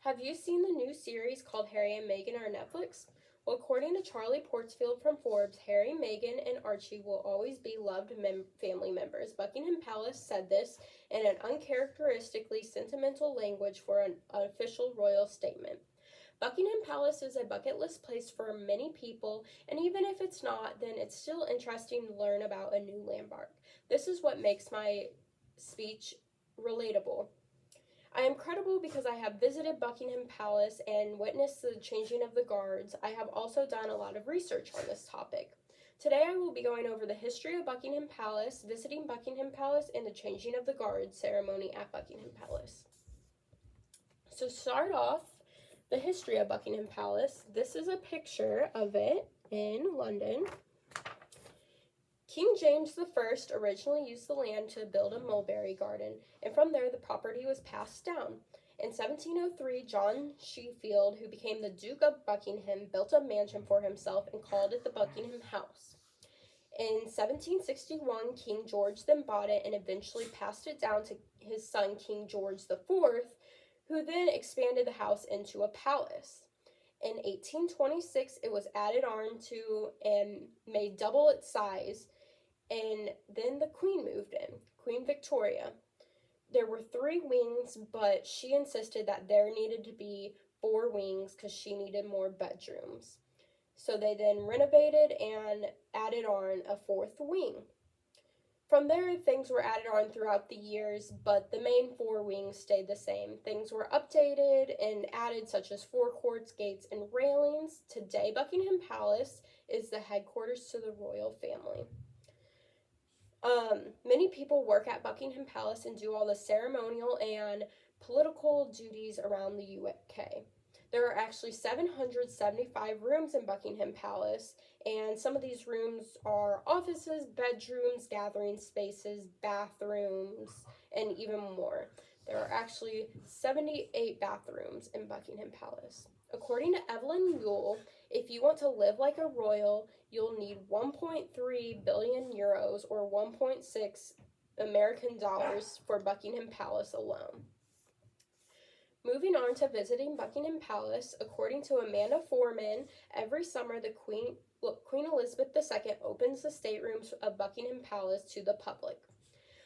Have you seen the new series called Harry and Meghan on Netflix? Well, according to Charlie Portsfield from Forbes, Harry, Meghan, and Archie will always be loved family members. Buckingham Palace said this in an uncharacteristically sentimental language for an official royal statement. Buckingham Palace is a bucket list place for many people, and even if it's not, then it's still interesting to learn about a new landmark. This is what makes my speech relatable. I am credible because I have visited Buckingham Palace and witnessed the changing of the guards. I have also done a lot of research on this topic. Today I will be going over the history of Buckingham Palace, visiting Buckingham Palace, and the changing of the guards ceremony at Buckingham Palace. So to start off, the history of Buckingham Palace. This is a picture of it in London. King James I originally used the land to build a mulberry garden, and from there the property was passed down. In 1703, John Sheffield, who became the Duke of Buckingham, built a mansion for himself and called it the Buckingham House. In 1761, King George then bought it and eventually passed it down to his son, King George IV, who then expanded the house into a palace. In 1826, it was added on to and made double its size, and then the Queen moved in, Queen Victoria. There were 3 wings, but she insisted that there needed to be 4 wings because she needed more bedrooms. So they then renovated and added on a 4th wing. From there, things were added on throughout the years, but the main 4 wings stayed the same. Things were updated and added, such as forecourts, gates, and railings. Today, Buckingham Palace is the headquarters to the royal family. Many people work at Buckingham Palace and do all the ceremonial and political duties around the UK. There are actually 775 rooms in Buckingham Palace, and some of these rooms are offices, bedrooms, gathering spaces, bathrooms, and even more. There are actually 78 bathrooms in Buckingham Palace. According to Evelyn Mule, if you want to live like a royal, you'll need 1.3 billion euros or 1.6 American dollars for Buckingham Palace alone. Moving on to visiting Buckingham Palace, according to Amanda Foreman, every summer the Queen Elizabeth II opens the staterooms of Buckingham Palace to the public.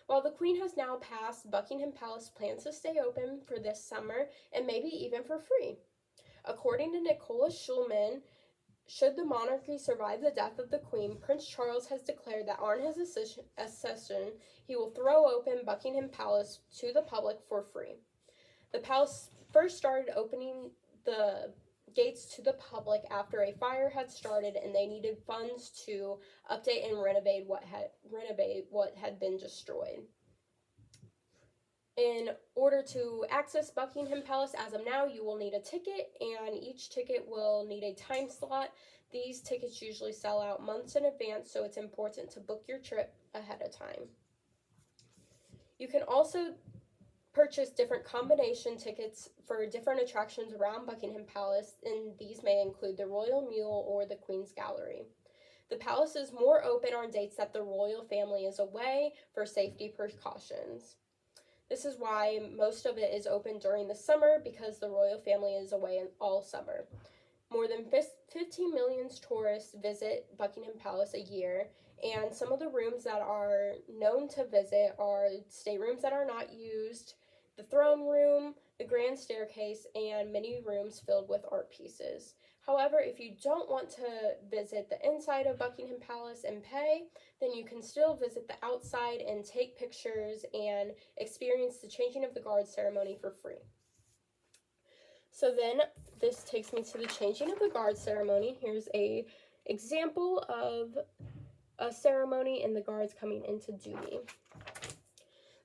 While the Queen has now passed, Buckingham Palace plans to stay open for this summer and maybe even for free. According to Nicola Schulman, should the monarchy survive the death of the Queen, Prince Charles has declared that on his accession, he will throw open Buckingham Palace to the public for free. The palace first started opening the gates to the public after a fire had started and they needed funds to update and renovate what had been destroyed. In order to access Buckingham Palace as of now, you will need a ticket, and each ticket will need a time slot. These tickets usually sell out months in advance, so it's important to book your trip ahead of time. You can also purchase different combination tickets for different attractions around Buckingham Palace, and these may include the Royal Mule or the Queen's Gallery. The palace is more open on dates that the royal family is away for safety precautions. This is why most of it is open during the summer, because the royal family is away all summer. More than 15 million tourists visit Buckingham Palace a year, and some of the rooms that are known to visit are staterooms that are not used, the throne room, the grand staircase, and many rooms filled with art pieces. However, if you don't want to visit the inside of Buckingham Palace and pay, then you can still visit the outside and take pictures and experience the changing of the guard ceremony for free. So then this takes me to the changing of the guard ceremony. Here's a example of a ceremony and the guards coming into duty.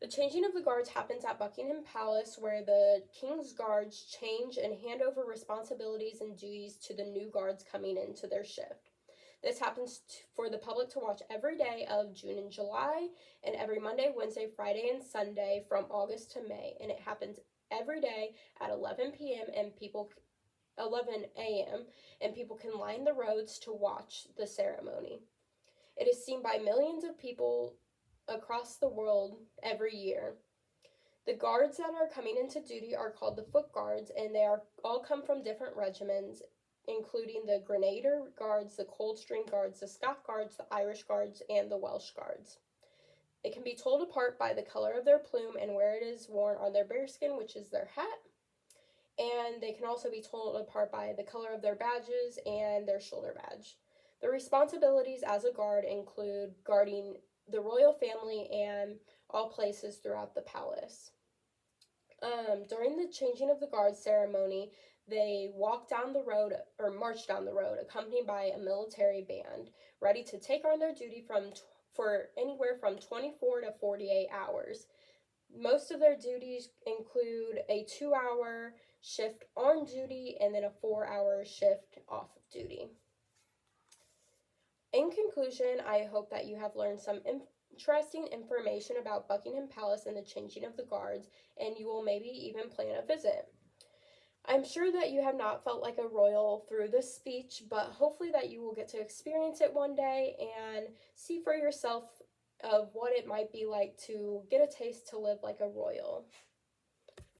The changing of the guards happens at Buckingham Palace, where the King's Guards change and hand over responsibilities and duties to the new guards coming into their shift. This happens for the public to watch every day of June and July, and every Monday, Wednesday, Friday, and Sunday from August to May, and it happens every day at 11 p.m. and 11 a.m., and people can line the roads to watch the ceremony. It is seen by millions of people across the world every year. The guards that are coming into duty are called the Foot Guards, and they are all come from different regiments, including the Grenadier Guards, the Coldstream Guards, the Scott Guards, the Irish Guards, and the Welsh Guards. They can be told apart by the color of their plume and where it is worn on their bearskin, which is their hat. And they can also be told apart by the color of their badges and their shoulder badge. The responsibilities as a guard include guarding the royal family and all places throughout the palace. During the changing of the guard ceremony, they walk down the road or march down the road accompanied by a military band ready to take on their duty for anywhere from 24 to 48 hours. Most of their duties include a 2-hour shift on duty and then a 4-hour shift off of duty. In conclusion, I hope that you have learned some interesting information about Buckingham Palace and the changing of the guards, and you will maybe even plan a visit. I'm sure that you have not felt like a royal through this speech, but hopefully that you will get to experience it one day and see for yourself of what it might be like to get a taste to live like a royal.